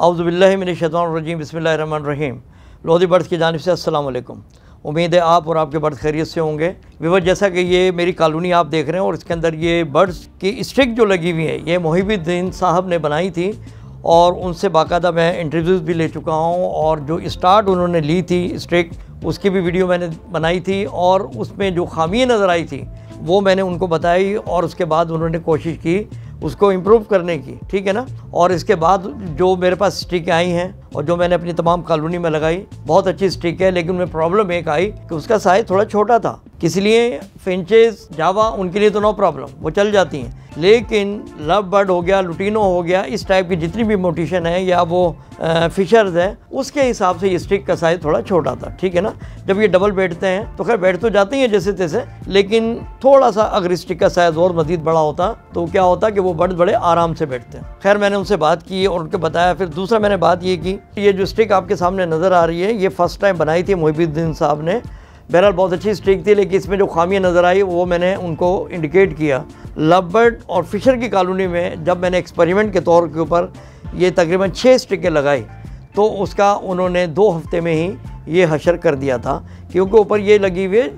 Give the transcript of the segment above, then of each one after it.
औज़ुबिल्लाहि मिनश्शैतानिर्रजीम बिस्मिल्लाहिर्रहमानिर्रहीम। लोधी बर्ड्स की जानिब से अस्सलाम वालेकुम। उम्मीद है आप और आपके बर्ड्स खैरियत से होंगे। व्यूअर्स, जैसा कि ये मेरी कॉलोनी आप देख रहे हैं और इसके अंदर ये बर्ड्स की स्टिक जो लगी हुई है ये मोहिबुद्दीन साहब ने बनाई थी और उनसे बाकायदा मैं इंटरव्यूज़ भी ले चुका हूँ और जो स्टार्ट उन्होंने ली थी स्टिक उसकी भी वीडियो मैंने बनाई थी और उसमें जो खामियाँ नज़र आई थी वो मैंने उनको बताई और उसके बाद उन्होंने कोशिश की उसको इम्प्रूव करने की, ठीक है ना। और इसके बाद जो मेरे पास स्टिकें आई हैं और जो मैंने अपनी तमाम कॉलोनी में लगाई, बहुत अच्छी स्टिक है, लेकिन उनमें प्रॉब्लम एक आई कि उसका साइज़ थोड़ा छोटा था। इसलिए फिंचेस, जावा उनके लिए तो नो प्रॉब्लम, वो चल जाती हैं, लेकिन लव बर्ड हो गया, लुटीनो हो गया, इस टाइप की जितनी भी मोटिशन है या वो फिशर्स है उसके हिसाब से ये स्टिक का साइज़ थोड़ा छोटा था, ठीक है ना। जब ये डबल बैठते हैं तो खैर बैठ तो जाते हैं जैसे तैसे, लेकिन थोड़ा सा अगर स्टिक का साइज़ और मज़ीद बड़ा होता तो क्या होता कि वो बर्ड बड़े आराम से बैठते हैं। खैर मैंने उनसे बात की और उनको बताया। फिर दूसरा मैंने बात ये की, ये जो स्टिक आपके सामने नज़र आ रही है ये फ़र्स्ट टाइम बनाई थी मोहिबुद्दीन साहब ने। बहरहाल बहुत अच्छी स्टिक थी, लेकिन इसमें जो खामियाँ नज़र आई वो मैंने उनको इंडिकेट किया। लव बर्ड और फिशर की कॉलोनी में जब मैंने एक्सपेरिमेंट के तौर के ऊपर ये तकरीबन 6 स्टिकें लगाई तो उसका उन्होंने 2 हफ्ते में ही ये हशर कर दिया था, क्योंकि ऊपर ये लगी हुई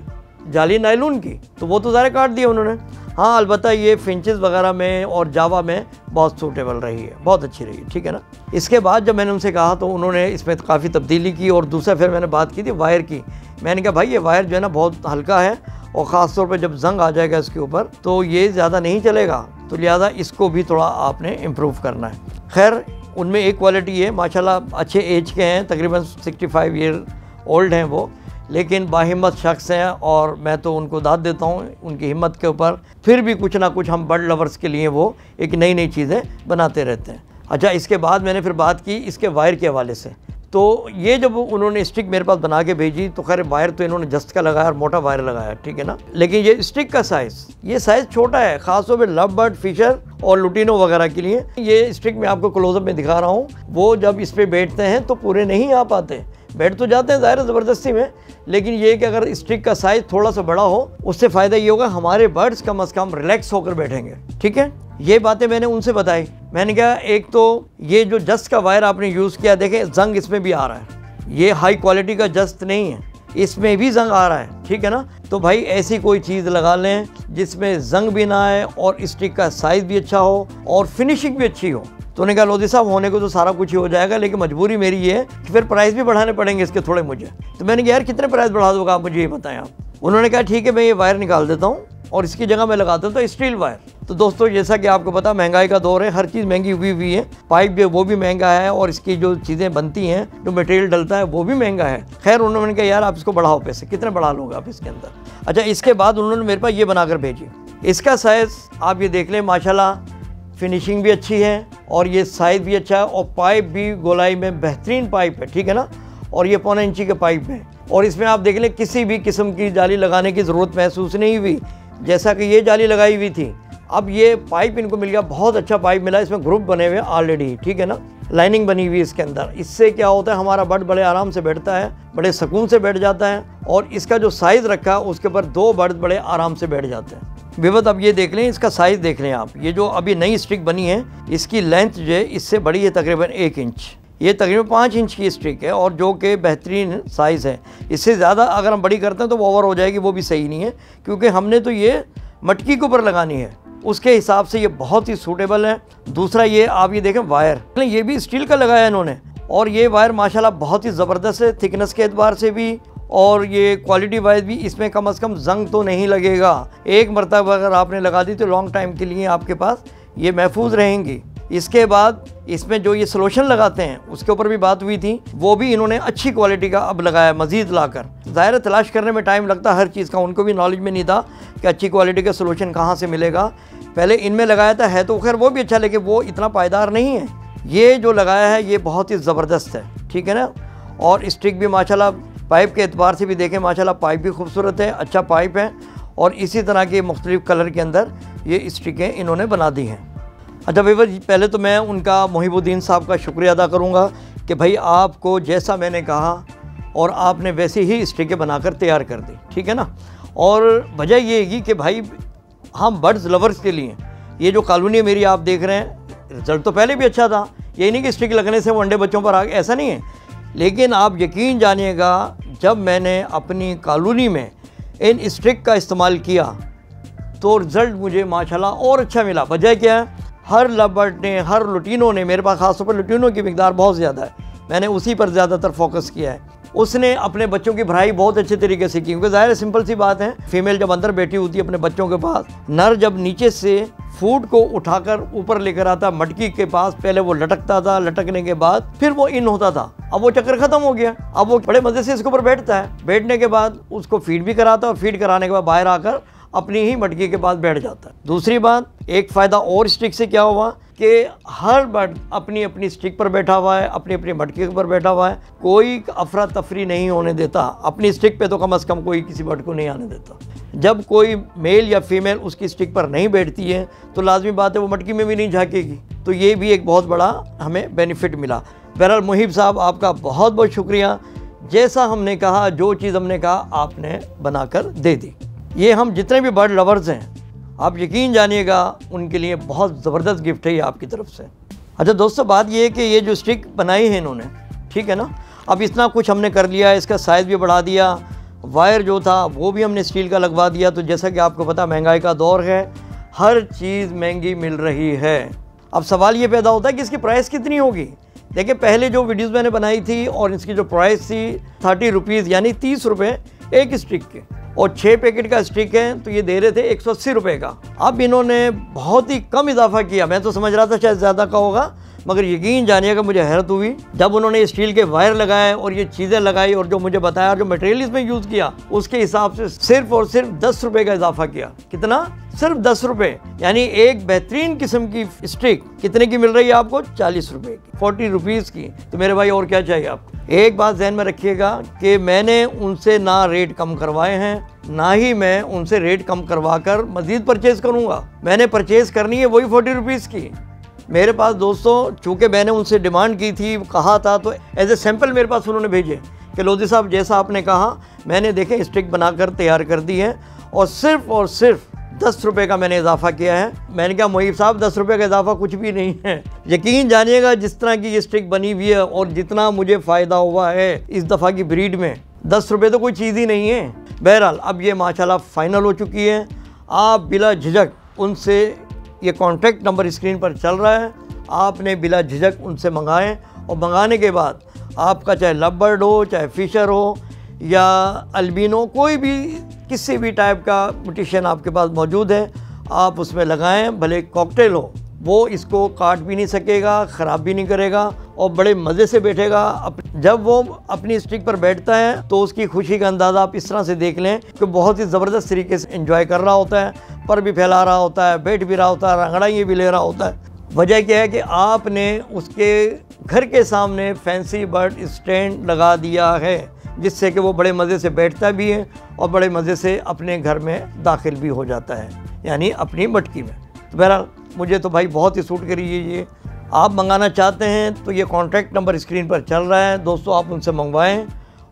जाली नायलून की, तो वो तो ज़ारे काट दिया उन्होंने। हाँ, अलबत्ता ये फिंचेस वगैरह में और जावा में बहुत सूटेबल रही है, बहुत अच्छी रही है, ठीक है ना। इसके बाद जब मैंने उनसे कहा तो उन्होंने इसमें काफ़ी तब्दीली की। और दूसरा फिर मैंने बात की थी वायर की। मैंने कहा भाई ये वायर जो है ना बहुत हल्का है और ख़ास तौर पे जब जंग आ जाएगा इसके ऊपर तो ये ज़्यादा नहीं चलेगा, तो लिहाजा इसको भी थोड़ा आपने इम्प्रूव करना है। खैर उनमें एक क्वालिटी है, माशाल्लाह अच्छे एज के हैं, तकरीबन 65 ईयर ओल्ड हैं वो, लेकिन बाहिम्मत शख्स हैं और मैं तो उनको दाद देता हूँ उनकी हिम्मत के ऊपर। फिर भी कुछ ना कुछ हम बर्ड लवर्स के लिए वो एक नई नई चीज़ें बनाते रहते हैं। अच्छा, इसके बाद मैंने फिर बात की इसके वायर के हवाले से। तो ये जब उन्होंने स्टिक मेरे पास बना के भेजी तो खैर वायर तो इन्होंने जस्त का लगाया और मोटा वायर लगाया, ठीक है ना, लेकिन ये स्टिक का साइज़, ये साइज़ छोटा है, ख़ासतौर पे लव बर्ड, फिशर और लुटीनो वगैरह के लिए। ये स्टिक मैं आपको क्लोजअप में दिखा रहा हूँ, वो जब इस पर बैठते हैं तो पूरे नहीं आ पाते, बैठ तो जाते हैं ज़ाहिर ज़बरदस्ती में, लेकिन ये कि अगर स्टिक का साइज़ थोड़ा सा बड़ा हो उससे फ़ायदा ये होगा हमारे बर्ड्स कम अज़ कम रिलैक्स होकर बैठेंगे, ठीक है। ये बातें मैंने उनसे बताई। मैंने कहा एक तो ये जो जस्ट का वायर आपने यूज़ किया, देखें जंग इसमें भी आ रहा है, ये हाई क्वालिटी का जस्ट नहीं है, इसमें भी जंग आ रहा है, ठीक है ना। तो भाई ऐसी कोई चीज़ लगा लें जिसमें जंग भी ना आए और स्टिक का साइज़ भी अच्छा हो और फिनिशिंग भी अच्छी हो। तो उन्होंने कहा लोधी साहब होने को तो सारा कुछ ही हो जाएगा, लेकिन मजबूरी मेरी ये है कि फिर प्राइस भी बढ़ाने पड़ेंगे इसके थोड़े मुझे। तो मैंने कहा यार कितने प्राइस बढ़ा दोगे आप, मुझे ये बताएं आप। उन्होंने कहा ठीक है मैं ये वायर निकाल देता हूँ और इसकी जगह मैं लगा देता हूँ स्टील वायर। तो दोस्तों जैसा कि आपको पता महंगाई का दौर है, हर चीज़ महंगी हुई है, पाइप जो वो भी महंगा है और इसकी जो चीज़ें बनती हैं, जो मटेरियल डलता है वो भी महंगा है। खैर उन्होंने कहा यार आप इसको बढ़ाओ पैसे, कितने बढ़ा लोगे आप इसके अंदर। अच्छा, इसके बाद उन्होंने मेरे पास ये बनाकर भेजी। इसका साइज़ आप ये देख लें, माशाल्लाह फिनिशिंग भी अच्छी है और ये साइज़ भी अच्छा है और पाइप भी गोलाई में बेहतरीन पाइप है, ठीक है ना। और ये 1.25 इंची के पाइप है और इसमें आप देख लें किसी भी किस्म की जाली लगाने की ज़रूरत महसूस नहीं हुई, जैसा कि ये जाली लगाई हुई थी। अब ये पाइप इनको मिल गया, बहुत अच्छा पाइप मिला, इसमें ग्रुप बने हुए ऑलरेडी, ठीक है ना, लाइनिंग बनी हुई इसके अंदर। इससे क्या होता है हमारा बर्ड बड़े आराम से बैठता है, बड़े सुकून से बैठ जाता है और इसका जो साइज़ रखा उसके ऊपर 2 बर्ड बड़े आराम से बैठ जाते हैं। विवत अब ये देख लें, इसका साइज़ देख लें आप, ये जो अभी नई स्टिक बनी है इसकी लेंथ जो है इससे बड़ी है तकरीबन 1 इंच, ये तकरीबन 5 इंच की स्टिक है और जो कि बेहतरीन साइज़ है। इससे ज़्यादा अगर हम बड़ी करते हैं तो वो ओवर हो जाएगी, वो भी सही नहीं है, क्योंकि हमने तो ये मटकी के ऊपर लगानी है, उसके हिसाब से ये बहुत ही सूटेबल है। दूसरा ये आप ये देखें वायर, ये भी स्टील का लगाया इन्होंने और ये वायर माशाल्लाह बहुत ही ज़बरदस्त है, थिकनेस के एतबार से भी और ये क्वालिटी वाइज भी इसमें कम अज़ कम जंग तो नहीं लगेगा। एक मरतबा अगर आपने लगा दी तो लॉन्ग टाइम के लिए आपके पास ये महफूज रहेंगी। इसके बाद इसमें जो ये सलोशन लगाते हैं उसके ऊपर भी बात हुई थी, वो भी इन्होंने अच्छी क्वालिटी का अब लगाया मज़ीद लाकर। ज़ाहिर तलाश करने में टाइम लगता है हर चीज़ का, उनको भी नॉलेज में नहीं था कि अच्छी क्वालिटी का सलोशन कहाँ से मिलेगा। पहले इनमें लगाया था, है तो खैर वो भी अच्छा, लेकिन वो इतना पायदार नहीं है। ये जो लगाया है ये बहुत ही ज़बरदस्त है, ठीक है ना। और स्टिक भी माशाल्लाह पाइप के एतबार से भी देखें, माशाल्लाह पाइप भी खूबसूरत है, अच्छा पाइप है और इसी तरह के मुख्तलिफ़ कलर के अंदर ये स्टिकें इन्होंने बना दी हैं। अच्छा व्यूअर, पहले तो मैं उनका मोहिबुद्दीन साहब का शुक्रिया अदा करूँगा कि भाई आपको जैसा मैंने कहा और आपने वैसे ही स्टिकें बनाकर तैयार कर दी, ठीक है ना। और वजह ये है कि भाई हम बर्ड्स लवर्स के लिए ये जो कॉलोनी मेरी आप देख रहे हैं, रिज़ल्ट तो पहले भी अच्छा था, ये नहीं कि स्टिक लगने से वो अंडे बच्चों पर आ गए, ऐसा नहीं है। लेकिन आप यकीन जानिएगा, जब मैंने अपनी कॉलोनी में इन स्टिक का इस्तेमाल किया तो रिज़ल्ट मुझे माशाल्लाह और अच्छा मिला। वजह क्या है, हर लबर्ड ने, हर लुटीनों ने, मेरे पास ख़ास तौर पर लुटीनों की मिकदार बहुत ज़्यादा है, मैंने उसी पर ज़्यादातर फोकस किया है। उसने अपने बच्चों की भराई बहुत अच्छे तरीके से की, क्योंकि ज़ाहिर है सिंपल सी बात है, फीमेल जब अंदर बैठी होती है अपने बच्चों के पास, नर जब नीचे से फूड को उठाकर ऊपर लेकर आता मटकी के पास, पहले वो लटकता था, लटकने के बाद फिर वो इन होता था। अब वो चक्कर ख़त्म हो गया, अब वो बड़े मज़े से इसके ऊपर बैठता है, बैठने के बाद उसको फीड भी कराता है और फीड कराने के बाद बाहर आकर अपनी ही मटकी के पास बैठ जाता है। दूसरी बात, एक फ़ायदा और स्टिक से क्या हुआ कि हर बर्ड अपनी अपनी स्टिक पर बैठा हुआ है, अपनी अपनी मटकी पर बैठा हुआ है, कोई अफरा तफरी नहीं होने देता। अपनी स्टिक पे तो कम से कम कोई किसी बर्ड को नहीं आने देता। जब कोई मेल या फीमेल उसकी स्टिक पर नहीं बैठती है तो लाजमी बात है वो मटकी में भी नहीं झाँकेगी। तो ये भी एक बहुत बड़ा हमें बेनिफिट मिला। बहरहाल मुहिब साहब, आपका बहुत बहुत शुक्रिया। जैसा हमने कहा, जो चीज़ हमने कहा, आपने बनाकर दे दी। ये हम जितने भी बर्ड लवर्स हैं, आप यकीन जानिएगा, उनके लिए बहुत ज़बरदस्त गिफ्ट है ये आपकी तरफ से। अच्छा दोस्तों, बात ये है कि ये जो स्टिक बनाई है इन्होंने, ठीक है ना, अब इतना कुछ हमने कर लिया, इसका साइज़ भी बढ़ा दिया, वायर जो था वो भी हमने स्टील का लगवा दिया। तो जैसा कि आपको पता, महंगाई का दौर है, हर चीज़ महंगी मिल रही है। अब सवाल ये पैदा होता है कि इसकी प्राइस कितनी होगी। देखिए, पहले जो वीडियोज़ मैंने बनाई थी और इसकी जो प्राइस थी 30 रुपीज़, यानी 30 रुपये एक स्टिक के, और 6 पैकेट का स्टिक है तो ये दे रहे थे 180 रुपये का। अब इन्होंने बहुत ही कम इजाफा किया, मैं तो समझ रहा था शायद ज़्यादा का होगा, मगर यकीन जानिएगा मुझे हैरत हुई जब उन्होंने स्टील के वायर लगाए और ये चीज़ें लगाई और जो मुझे बताया और जो मटेरियल इसमें यूज़ किया उसके हिसाब से सिर्फ और सिर्फ 10 रुपये का इजाफा किया। कितना? सिर्फ 10 रुपये। यानी एक बेहतरीन किस्म की स्टिक कितने की मिल रही है आपको? 40 रुपये की, 40 रुपीज़ की। तो मेरे भाई और क्या चाहिए आपको। एक बात ध्यान में रखिएगा कि मैंने उनसे ना रेट कम करवाए हैं, ना ही मैं उनसे रेट कम करवा कर मज़ीद परचेज़ करूँगा। मैंने परचेज़ करनी है वही 40 रुपीज़ की। मेरे पास दोस्तों, चूँकि मैंने उनसे डिमांड की थी, कहा था, तो एज ए सैम्पल मेरे पास उन्होंने भेजे कि लोधी साहब जैसा आपने कहा, मैंने देखें स्टिक बनाकर तैयार कर दी है और सिर्फ 10 रुपये का मैंने इजाफा किया है। मैंने कहा मुहीब साहब 10 रुपये का इजाफा कुछ भी नहीं है। यकीन जानिएगा, जिस तरह की ये स्टिक बनी हुई है और जितना मुझे फ़ायदा हुआ है इस दफ़ा की ब्रीड में, 10 रुपये तो कोई चीज़ ही नहीं है। बहरहाल अब ये माशाल्लाह फ़ाइनल हो चुकी है। आप बिला झिझक उनसे, ये कॉन्टैक्ट नंबर स्क्रीन पर चल रहा है, आपने बिला झिझक उनसे मंगाएं और मंगाने के बाद आपका चाहे लव बर्ड हो, चाहे फिशर हो या अल्बिनो, कोई भी किसी भी टाइप का म्यूटेशन आपके पास मौजूद है, आप उसमें लगाएं। भले कॉकटेल हो, वो इसको काट भी नहीं सकेगा, ख़राब भी नहीं करेगा और बड़े मज़े से बैठेगा। जब वो अपनी स्टिक पर बैठता है तो उसकी खुशी का अंदाज़ा आप इस तरह से देख लें कि बहुत ही ज़बरदस्त तरीके से एंजॉय कर रहा होता है, पर भी फैला रहा होता है, बैठ भी रहा होता है, रंगड़ाइयाँ भी ले रहा होता है। वजह क्या है कि आपने उसके घर के सामने फैंसी बर्ड स्टैंड लगा दिया है, जिससे कि वो बड़े मज़े से बैठता भी है और बड़े मज़े से अपने घर में दाखिल भी हो जाता है, यानी अपनी मटकी में। तो बहरहाल मुझे तो भाई बहुत ही सूट करी है ये। आप मंगाना चाहते हैं तो ये कॉन्टैक्ट नंबर स्क्रीन पर चल रहा है दोस्तों, आप उनसे मंगवाएं,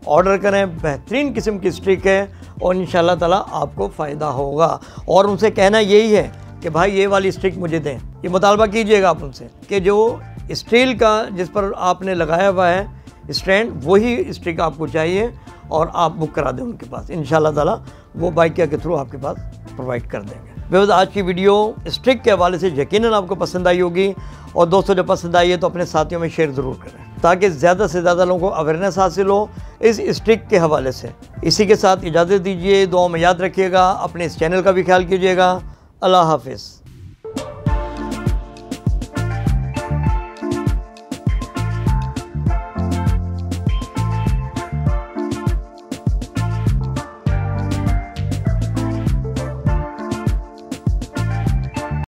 ऑर्डर करें। बेहतरीन किस्म की स्टिक है और इंशाल्लाह ताला आपको फ़ायदा होगा। और उनसे कहना यही है कि भाई ये वाली स्टिक मुझे दें, ये मुतालबा कीजिएगा आप उनसे कि जो स्टील का जिस पर आपने लगाया हुआ है स्टैंड, वही स्टिक आपको चाहिए और आप बुक करा दें उनके पास। इंशाल्लाह ताला वो बाइकिया के थ्रू आपके पास प्रोवाइड कर देंगे। बेहद आज की वीडियो स्टिक के हवाले से यकीनन आपको पसंद आई होगी और दोस्तों जब पसंद आई है तो अपने साथियों में शेयर ज़रूर करें ताकि ज़्यादा से ज़्यादा लोगों को अवेयरनेस हासिल हो इस स्टिक के हवाले से। इसी के साथ इजाज़त दीजिए, दुआ में याद रखिएगा, अपने इस चैनल का भी ख्याल कीजिएगा। अल्लाह हाफिज़।